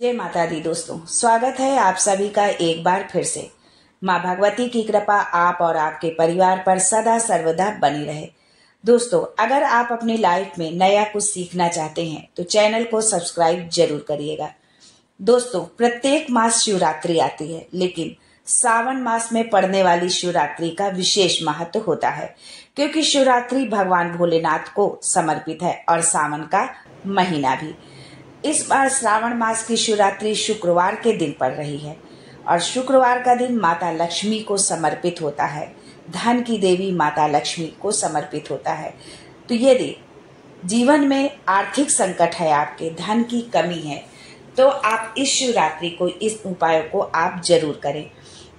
जय माता दी दोस्तों, स्वागत है आप सभी का एक बार फिर से। माँ भगवती की कृपा आप और आपके परिवार पर सदा सर्वदा बनी रहे। दोस्तों, अगर आप अपनी लाइफ में नया कुछ सीखना चाहते हैं तो चैनल को सब्सक्राइब जरूर करिएगा। दोस्तों, प्रत्येक मास शिवरात्रि आती है, लेकिन सावन मास में पड़ने वाली शिवरात्रि का विशेष महत्व होता है, क्योंकि शिवरात्रि भगवान भोलेनाथ को समर्पित है और सावन का महीना भी। इस बार श्रावण मास की शिवरात्रि शुक्रवार के दिन पड़ रही है और शुक्रवार का दिन माता लक्ष्मी को समर्पित होता है। धन की देवी माता लक्ष्मी को समर्पित होता है। तो यदि जीवन में आर्थिक संकट है, आपके धन की कमी है, तो आप इस शिवरात्रि को, इस उपायों को आप जरूर करें।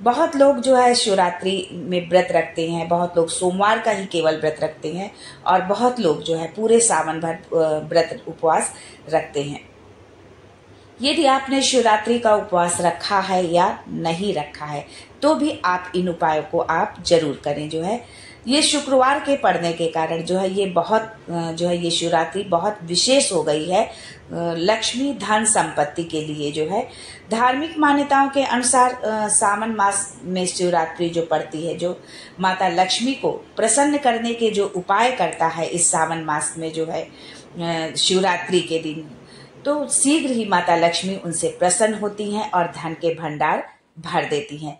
बहुत लोग जो है शिवरात्रि में व्रत रखते हैं, बहुत लोग सोमवार का ही केवल व्रत रखते हैं और बहुत लोग जो है पूरे सावन भर व्रत उपवास रखते हैं। यदि आपने शिवरात्रि का उपवास रखा है या नहीं रखा है, तो भी आप इन उपायों को आप जरूर करें। जो है ये शुक्रवार के पड़ने के कारण जो है ये शिवरात्रि बहुत विशेष हो गई है लक्ष्मी धन संपत्ति के लिए। जो है धार्मिक मान्यताओं के अनुसार सावन मास में शिवरात्रि जो पड़ती है, जो माता लक्ष्मी को प्रसन्न करने के जो उपाय करता है इस सावन मास में, जो है शिवरात्रि के दिन, तो शीघ्र ही माता लक्ष्मी उनसे प्रसन्न होती हैं और धन के भंडार भर देती हैं।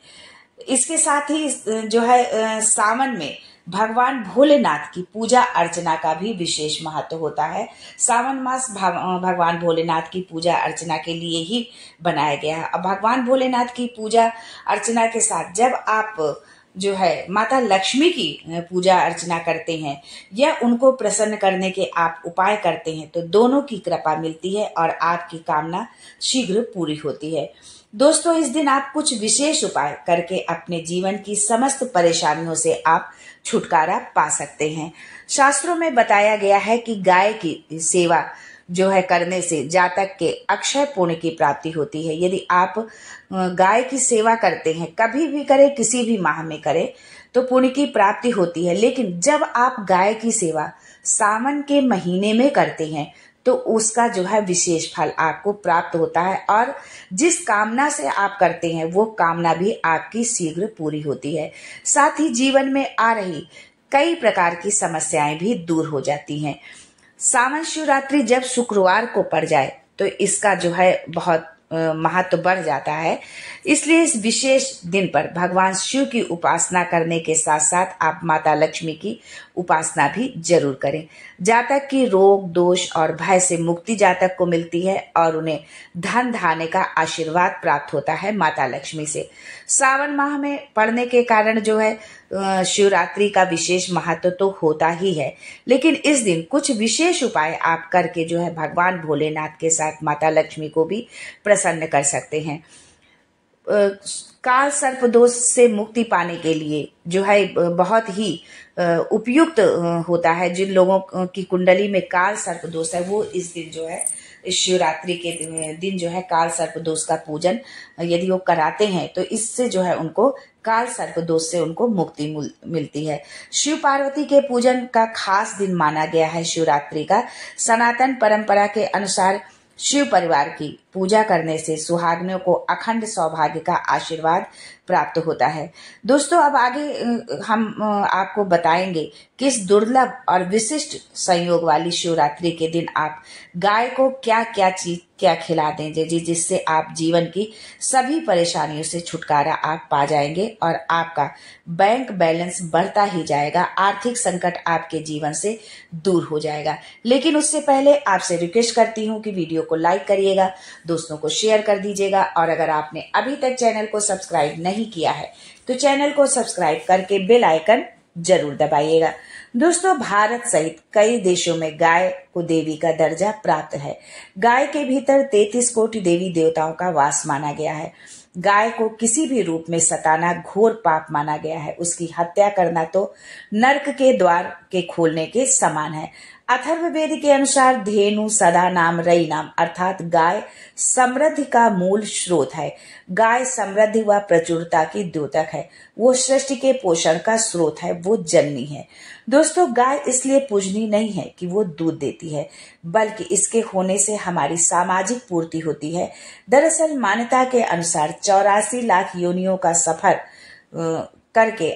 इसके साथ ही जो है सावन में भगवान भोलेनाथ की पूजा अर्चना का भी विशेष महत्व होता है। सावन मास भगवान भोलेनाथ की पूजा अर्चना के लिए ही बनाया गया है। अब भगवान भोलेनाथ की पूजा अर्चना के साथ जब आप जो है माता लक्ष्मी की पूजा अर्चना करते हैं या उनको प्रसन्न करने के आप उपाय करते हैं, तो दोनों की कृपा मिलती है और आपकी कामना शीघ्र पूरी होती है। दोस्तों, इस दिन आप कुछ विशेष उपाय करके अपने जीवन की समस्त परेशानियों से आप छुटकारा पा सकते हैं। शास्त्रों में बताया गया है कि गाय की सेवा जो है करने से जातक के अक्षय पुण्य की प्राप्ति होती है। यदि आप गाय की सेवा करते हैं, कभी भी करें, किसी भी माह में करें, तो पुण्य की प्राप्ति होती है। लेकिन जब आप गाय की सेवा सावन के महीने में करते हैं, तो उसका जो है विशेष फल आपको प्राप्त होता है और जिस कामना से आप करते हैं वो कामना भी आपकी शीघ्र पूरी होती है। साथ ही जीवन में आ रही कई प्रकार की समस्याएं भी दूर हो जाती हैं। सावन शिवरात्रि जब शुक्रवार को पड़ जाए तो इसका जो है बहुत महत्व बढ़ जाता है। इसलिए इस विशेष दिन पर भगवान शिव की उपासना करने के साथ साथ आप माता लक्ष्मी की उपासना भी जरूर करें। जातक की रोग दोष और भय से मुक्ति जातक को मिलती है और उन्हें धन धान्य का आशीर्वाद प्राप्त होता है माता लक्ष्मी से। सावन माह में पड़ने के कारण जो है शिवरात्रि का विशेष महत्व तो होता ही है, लेकिन इस दिन कुछ विशेष उपाय आप करके जो है भगवान भोलेनाथ के साथ माता लक्ष्मी को भी प्रसन्न कर सकते हैं। काल सर्प दोष से मुक्ति पाने के लिए जो है बहुत ही उपयुक्त होता है। जिन लोगों की कुंडली में काल सर्प दोष है, वो इस दिन जो है इस शिवरात्रि के दिन जो है काल सर्प दोष का पूजन यदि वो कराते हैं, तो इससे जो है उनको काल सर्प दोष से उनको मुक्ति मिलती है। शिव पार्वती के पूजन का खास दिन माना गया है शिवरात्रि का। सनातन परंपरा के अनुसार शिव परिवार की पूजा करने से सुहागिनों को अखंड सौभाग्य का आशीर्वाद प्राप्त होता है। दोस्तों, अब आगे हम आपको बताएंगे किस दुर्लभ और विशिष्ट संयोग वाली शिवरात्रि के दिन आप गाय को क्या खिला दें जिससे आप जीवन की सभी परेशानियों से छुटकारा आप पा जाएंगे और आपका बैंक बैलेंस बढ़ता ही जाएगा, आर्थिक संकट आपके जीवन से दूर हो जाएगा। लेकिन उससे पहले आपसे रिक्वेस्ट करती हूँ कि वीडियो को लाइक करिएगा, दोस्तों को शेयर कर दीजिएगा और अगर आपने अभी तक चैनल को सब्सक्राइब नहीं किया है तो चैनल को सब्सक्राइब करके बेल आइकन जरूर दबाइएगा। दोस्तों, भारत सहित कई देशों में गाय को देवी का दर्जा प्राप्त है। गाय के भीतर 33 कोटि देवी देवताओं का वास माना गया है। गाय को किसी भी रूप में सताना घोर पाप माना गया है। उसकी हत्या करना तो नर्क के द्वार के खोलने के समान है। अथर्ववेद के अनुसार धेनु सदा नाम रई नाम अर्थात गाय समृद्धि का मूल स्रोत है। गाय समृद्धि व प्रचुरता की द्योतक है। वो सृष्टि के पोषण का स्रोत है, वो जननी है। दोस्तों, गाय इसलिए पूजनीय नहीं है कि वो दूध देती है, बल्कि इसके होने से हमारी सामाजिक पूर्ति होती है। दरअसल मान्यता के अनुसार 84 लाख योनियों का सफर करके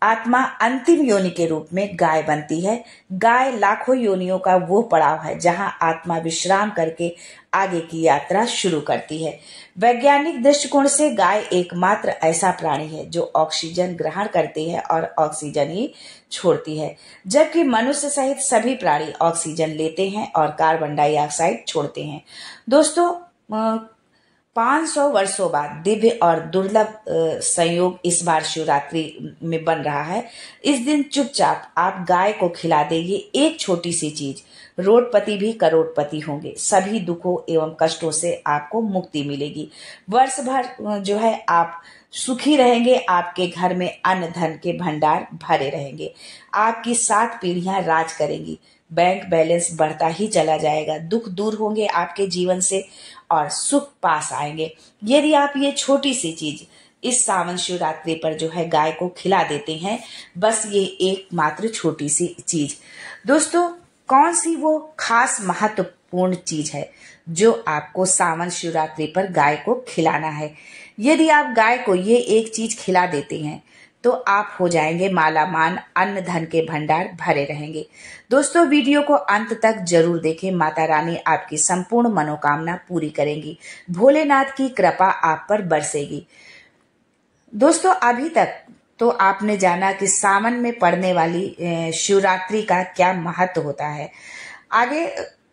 आत्मा अंतिम योनि के रूप में गाय बनती है। गाय लाखों योनियों का वो पड़ाव है जहां आत्मा विश्राम करके आगे की यात्रा शुरू करती है। वैज्ञानिक दृष्टिकोण से गाय एकमात्र ऐसा प्राणी है जो ऑक्सीजन ग्रहण करती है और ऑक्सीजन ही छोड़ती है, जबकि मनुष्य सहित सभी प्राणी ऑक्सीजन लेते हैं और कार्बन डाइऑक्साइड छोड़ते हैं। दोस्तों, 500 वर्षों बाद दिव्य और दुर्लभ संयोग इस बार शिवरात्रि में बन रहा है। इस दिन चुपचाप आप गाय को खिला देंगे एक छोटी सी चीज, रोडपति भी करोड़पति होंगे। सभी दुखों एवं कष्टों से आपको मुक्ति मिलेगी। वर्ष भर जो है आप सुखी रहेंगे। आपके घर में अन्न धन के भंडार भरे रहेंगे। आपकी 7 पीढ़ियां राज करेंगी। बैंक बैलेंस बढ़ता ही चला जाएगा। दुख दूर होंगे आपके जीवन से और सुख पास आएंगे यदि आप ये छोटी सी चीज इस सावन शिवरात्रि पर जो है गाय को खिला देते हैं। बस ये एकमात्र छोटी सी चीज। दोस्तों, कौन सी वो खास महत्वपूर्ण चीज है जो आपको सावन शिवरात्रि पर गाय को खिलाना है? यदि आप गाय को ये एक चीज खिला देते हैं तो आप हो जाएंगे मालामाल, अन्न धन के भंडार भरे रहेंगे। दोस्तों, वीडियो को अंत तक जरूर देखें। माता रानी आपकी संपूर्ण मनोकामना पूरी करेंगी। भोलेनाथ की कृपा आप पर बरसेगी। दोस्तों, अभी तक तो आपने जाना कि सावन में पड़ने वाली शिवरात्रि का क्या महत्व होता है। आगे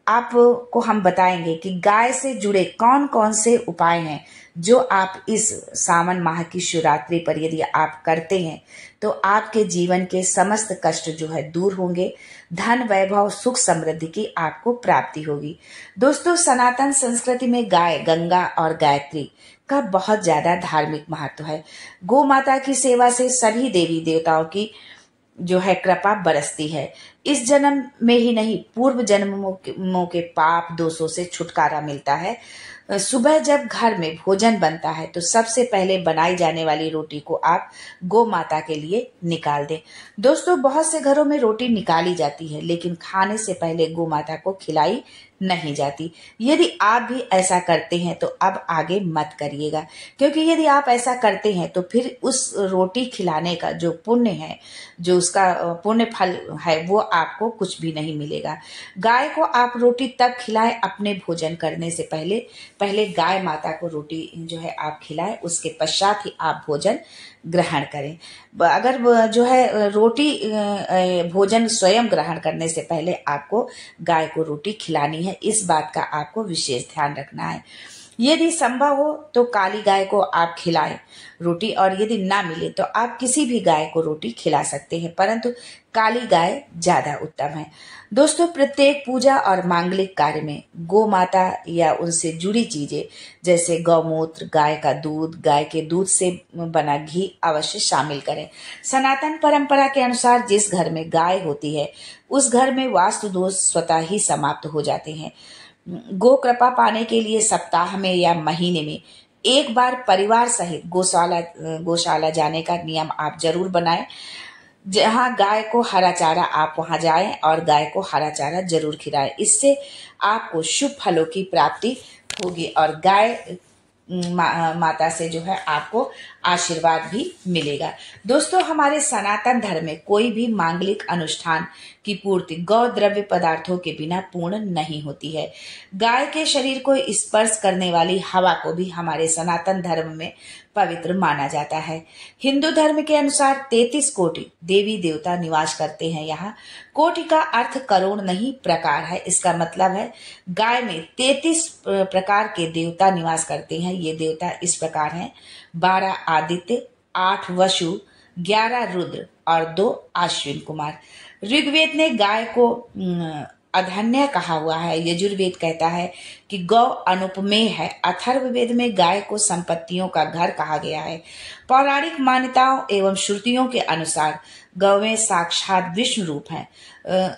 आपको हम बताएंगे कि गाय से जुड़े कौन कौन से उपाय हैं जो आप इस सावन माह की शिवरात्रि पर यदि आप करते हैं तो आपके जीवन के समस्त कष्ट जो है दूर होंगे। धन वैभव सुख समृद्धि की आपको प्राप्ति होगी। दोस्तों, सनातन संस्कृति में गाय, गंगा और गायत्री का बहुत ज्यादा धार्मिक महत्व है। गौ माता की सेवा से सभी देवी देवताओं की जो है कृपा बरसती है। इस जन्म में ही नहीं, पूर्व जन्मों के पाप दोषों से छुटकारा मिलता है। सुबह जब घर में भोजन बनता है तो सबसे पहले बनाई जाने वाली रोटी को आप गौ माता के लिए निकाल दें। दोस्तों, बहुत से घरों में रोटी निकाली जाती है लेकिन खाने से पहले गौ माता को खिलाई नहीं जाती। यदि आप भी ऐसा करते हैं तो अब आगे मत करिएगा, क्योंकि यदि आप ऐसा करते हैं तो फिर उस रोटी खिलाने का जो पुण्य है, जो उसका पुण्य फल है, वो आपको कुछ भी नहीं मिलेगा। गाय को आप रोटी तब खिलाएं अपने भोजन करने से पहले गाय माता को रोटी जो है आप खिलाएं, उसके पश्चात ही आप भोजन ग्रहण करें। अगर जो है रोटी भोजन स्वयं ग्रहण करने से पहले आपको गाय को रोटी खिलानी है, इस बात का आपको विशेष ध्यान रखना है। यदि संभव हो तो काली गाय को आप खिलाएं रोटी, और यदि ना मिले तो आप किसी भी गाय को रोटी खिला सकते हैं, परंतु काली गाय ज्यादा उत्तम है। दोस्तों, प्रत्येक पूजा और मांगलिक कार्य में गौ माता या उनसे जुड़ी चीजें जैसे गौमूत्र, गाय का दूध, गाय के दूध से बना घी अवश्य शामिल करें। सनातन परंपरा के अनुसार जिस घर में गाय होती है उस घर में वास्तु दोष स्वतः ही समाप्त हो जाते हैं। गो कृपा पाने के लिए सप्ताह में या महीने में एक बार परिवार सहित गौशाला जाने का नियम आप जरूर बनाएं। जहां गाय को हरा चारा, आप वहां जाएं और गाय को हरा चारा जरूर खिलाएं। इससे आपको शुभ फलों की प्राप्ति होगी और गाय माता से जो है आपको आशीर्वाद भी मिलेगा। दोस्तों, हमारे सनातन धर्म में कोई भी मांगलिक अनुष्ठान की पूर्ति गौ द्रव्य पदार्थों के बिना पूर्ण नहीं होती है। गाय के शरीर को स्पर्श करने वाली हवा को भी हमारे सनातन धर्म में पवित्र माना जाता है। हिंदू धर्म के अनुसार 33 कोटि देवी देवता निवास करते हैं यहाँ। कोटि का अर्थ करोड़ नहीं, प्रकार है। इसका मतलब है गाय में 33 प्रकार के देवता निवास करते हैं। ये देवता इस प्रकार हैं: 12 आदित्य, 8 वसु, 11 रुद्र और 2 अश्विन कुमार। ऋग्वेद ने गाय को अधन्य कहा हुआ है। यजुर्वेद कहता है कि गौ अनुपमेय है। अथर्ववेद में गाय को संपत्तियों का घर कहा गया है। पौराणिक मान्यताओं एवं श्रुतियों के अनुसार गौवें साक्षात विष्णु रूप हैं।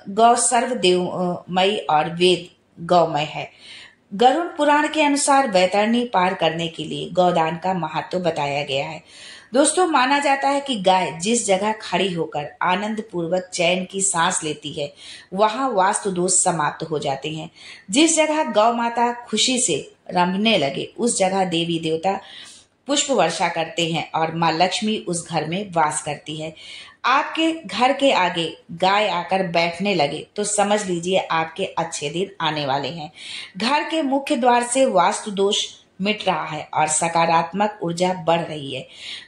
गौ सर्वदेवमयी और वेद गौमय है। गरुड़ पुराण के अनुसार वैतरणी पार करने के लिए गौदान का महत्व बताया गया है। दोस्तों, माना जाता है कि गाय जिस जगह खड़ी होकर आनंद पूर्वक चैन की सांस लेती है, वहां वास्तु दोष समाप्त हो जाते हैं। जिस जगह गौ माता खुशी से रंभने लगे, उस जगह देवी देवता पुष्प वर्षा करते हैं और माँ लक्ष्मी उस घर में वास करती है। आपके घर के आगे गाय आकर बैठने लगे तो समझ लीजिए आपके अच्छे दिन आने वाले हैं। घर के मुख्य द्वार से वास्तु दोष मिट रहा है और सकारात्मक ऊर्जा बढ़ रही है।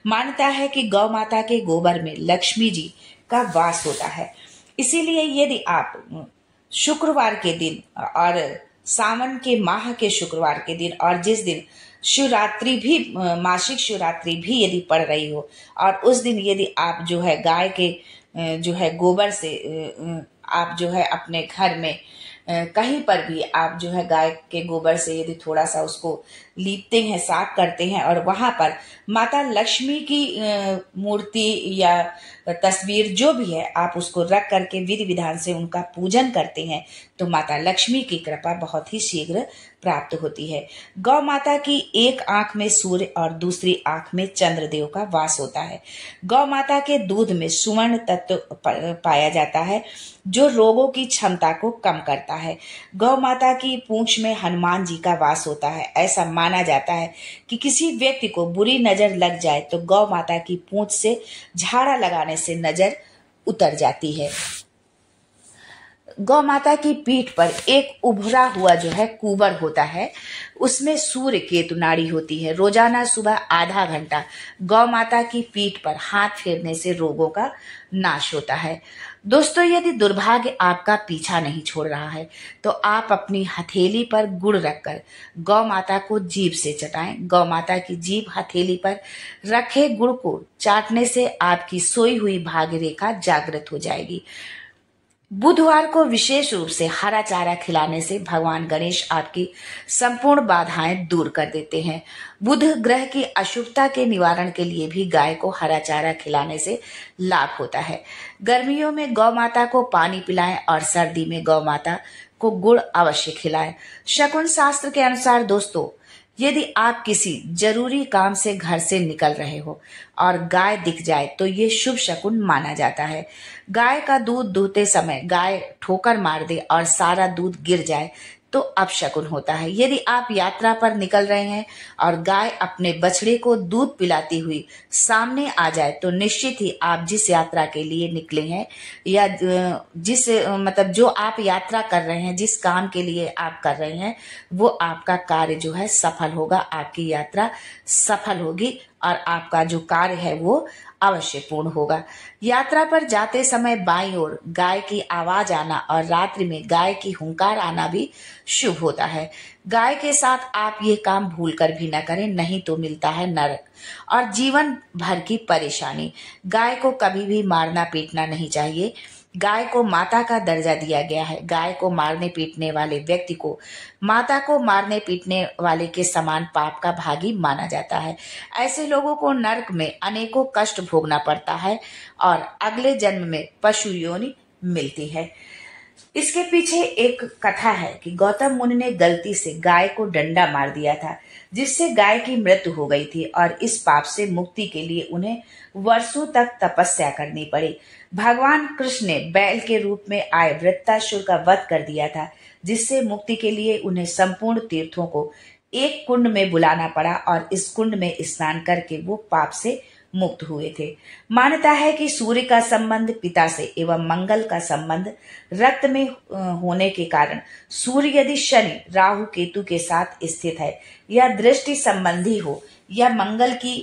मान्यता है कि गौ माता के गोबर में लक्ष्मी जी का वास होता है। इसीलिए यदि आप शुक्रवार के दिन और सावन के माह के शुक्रवार के दिन और जिस दिन शिवरात्रि भी, मासिक शिवरात्रि भी यदि पड़ रही हो और उस दिन यदि आप जो है गाय के जो है गोबर से आप जो है अपने घर में कहीं पर भी आप जो है गाय के गोबर से यदि थोड़ा सा उसको लीपते हैं, साफ करते हैं और वहां पर माता लक्ष्मी की मूर्ति या तस्वीर जो भी है आप उसको रख करके विधि विधान से उनका पूजन करते हैं तो माता लक्ष्मी की कृपा बहुत ही शीघ्र प्राप्त होती है। गौ माता की एक आंख में सूर्य और दूसरी आंख में चंद्रदेव का वास होता है। गौ माता के दूध में सुवर्ण तत्व पाया जाता है जो रोगों की क्षमता को कम करता है। गौ माता की पूंछ में हनुमान जी का वास होता है। ऐसा माना जाता है कि किसी व्यक्ति को बुरी नजर लग जाए तो गौ माता की पूंछ से झाड़ा लगाने से नजर उतर जाती है। गौ माता की पीठ पर एक उभरा हुआ जो है कुबर होता है, उसमें सूर्य केतु नाड़ी होती है। रोजाना सुबह आधा घंटा गौ माता की पीठ पर हाथ फेरने से रोगों का नाश होता है। दोस्तों, यदि दुर्भाग्य आपका पीछा नहीं छोड़ रहा है तो आप अपनी हथेली पर गुड़ रखकर गौ माता को जीभ से चटाएं। गौ माता की जीभ हथेली पर रखे गुड़ को चाटने से आपकी सोई हुई भाग्य रेखा जागृत हो जाएगी। बुधवार को विशेष रूप से हरा चारा खिलाने से भगवान गणेश आपकी संपूर्ण बाधाएं दूर कर देते हैं। बुध ग्रह की अशुभता के निवारण के लिए भी गाय को हरा चारा खिलाने से लाभ होता है। गर्मियों में गौ माता को पानी पिलाएं और सर्दी में गौ माता को गुड़ अवश्य खिलाएं। शकुन शास्त्र के अनुसार दोस्तों, यदि आप किसी जरूरी काम से घर से निकल रहे हो और गाय दिख जाए तो ये शुभ शकुन माना जाता है। गाय का दूध दूहते समय गाय ठोकर मार दे और सारा दूध गिर जाए तो अपशकुन होता है। यदि आप यात्रा पर निकल रहे हैं और गाय अपने बछड़े को दूध पिलाती हुई सामने आ जाए तो निश्चित ही आप जिस यात्रा के लिए निकले हैं या जिस मतलब जो आप यात्रा कर रहे हैं, जिस काम के लिए आप कर रहे हैं, वो आपका कार्य जो है सफल होगा। आपकी यात्रा सफल होगी और आपका जो कार्य है वो अवश्य पूर्ण होगा। यात्रा पर जाते समय बाईं ओर गाय की आवाज आना और रात्रि में गाय की हुंकार आना भी शुभ होता है। गाय के साथ आप ये काम भूलकर भी न करें, नहीं तो मिलता है नरक और जीवन भर की परेशानी। गाय को कभी भी मारना पीटना नहीं चाहिए। गाय को माता का दर्जा दिया गया है। गाय को मारने पीटने वाले व्यक्ति को माता को मारने पीटने वाले के समान पाप का भागी माना जाता है। ऐसे लोगों को नरक में अनेकों कष्ट भोगना पड़ता है और अगले जन्म में पशु योनि मिलती है। इसके पीछे एक कथा है कि गौतम मुनि ने गलती से गाय को डंडा मार दिया था, जिससे गाय की मृत्यु हो गई थी और इस पाप से मुक्ति के लिए उन्हें वर्षों तक तपस्या करनी पड़ी। भगवान कृष्ण ने बैल के रूप में आए वृत्तासुर का वध कर दिया था, जिससे मुक्ति के लिए उन्हें संपूर्ण तीर्थों को एक कुंड में बुलाना पड़ा और इस कुंड में स्नान करके वो पाप से मुक्त हुए थे। मान्यता है कि सूर्य का संबंध पिता से एवं मंगल का संबंध रक्त में होने के कारण सूर्य यदि शनि राहु केतु के साथ स्थित है या दृष्टि संबंधी हो या मंगल की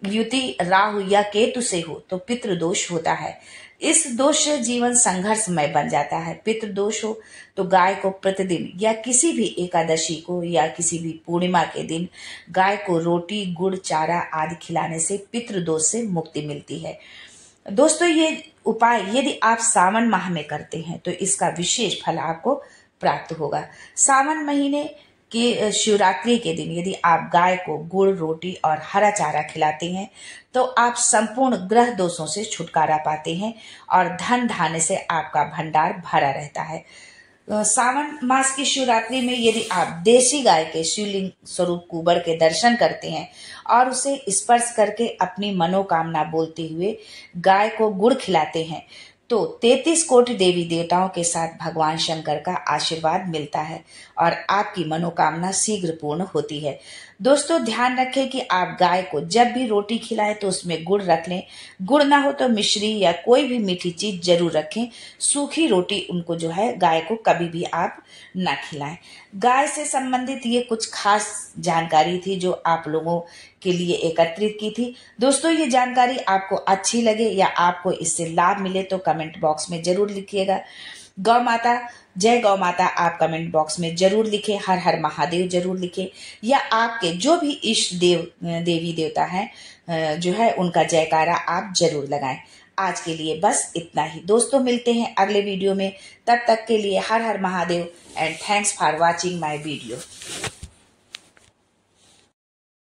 युति राहु या केतु से हो तो पितृदोष होता है। इस दोष से जीवन संघर्षमय बन जाता है। पितृदोष हो तो गाय को प्रतिदिन या किसी भी एकादशी को या किसी भी पूर्णिमा के दिन गाय को रोटी गुड़ चारा आदि खिलाने से पितृदोष से मुक्ति मिलती है। दोस्तों, ये उपाय यदि आप सावन माह में करते हैं तो इसका विशेष फल आपको प्राप्त होगा। सावन महीने की शिवरात्रि के दिन यदि आप गाय को गुड़, रोटी और हरा चारा खिलाते हैं तो आप संपूर्ण ग्रह दोषों से छुटकारा पाते हैं और धन धान्य से आपका भंडार भरा रहता है। सावन मास की शिवरात्रि में यदि आप देसी गाय के शिवलिंग स्वरूप कुबड़ के दर्शन करते हैं और उसे स्पर्श करके अपनी मनोकामना बोलते हुए गाय को गुड़ खिलाते हैं तो 33 कोटि देवी देवताओं के साथ भगवान शंकर का आशीर्वाद मिलता है और आपकी मनोकामना शीघ्र पूर्ण होती है। दोस्तों ध्यान रखें कि आप गाय को जब भी रोटी खिलाएं तो उसमें गुड़ रख लें। गुड़ ना हो तो मिश्री या कोई भी मीठी चीज जरूर रखें। सूखी रोटी उनको जो है गाय को कभी भी आप ना खिलाएं। गाय से संबंधित ये कुछ खास जानकारी थी जो आप लोगों के लिए एकत्रित की थी। दोस्तों ये जानकारी आपको अच्छी लगे या आपको इससे लाभ मिले तो कमेंट बॉक्स में जरूर लिखिएगा। गौ माता, जय गौ माता आप कमेंट बॉक्स में जरूर लिखें। हर हर महादेव जरूर लिखें या आपके जो भी इष्ट देवी देवता हैं जो है उनका जयकारा आप जरूर लगाएं। आज के लिए बस इतना ही दोस्तों, मिलते हैं अगले वीडियो में। तब तक के लिए Har Har Mahadev and thanks for watching my video.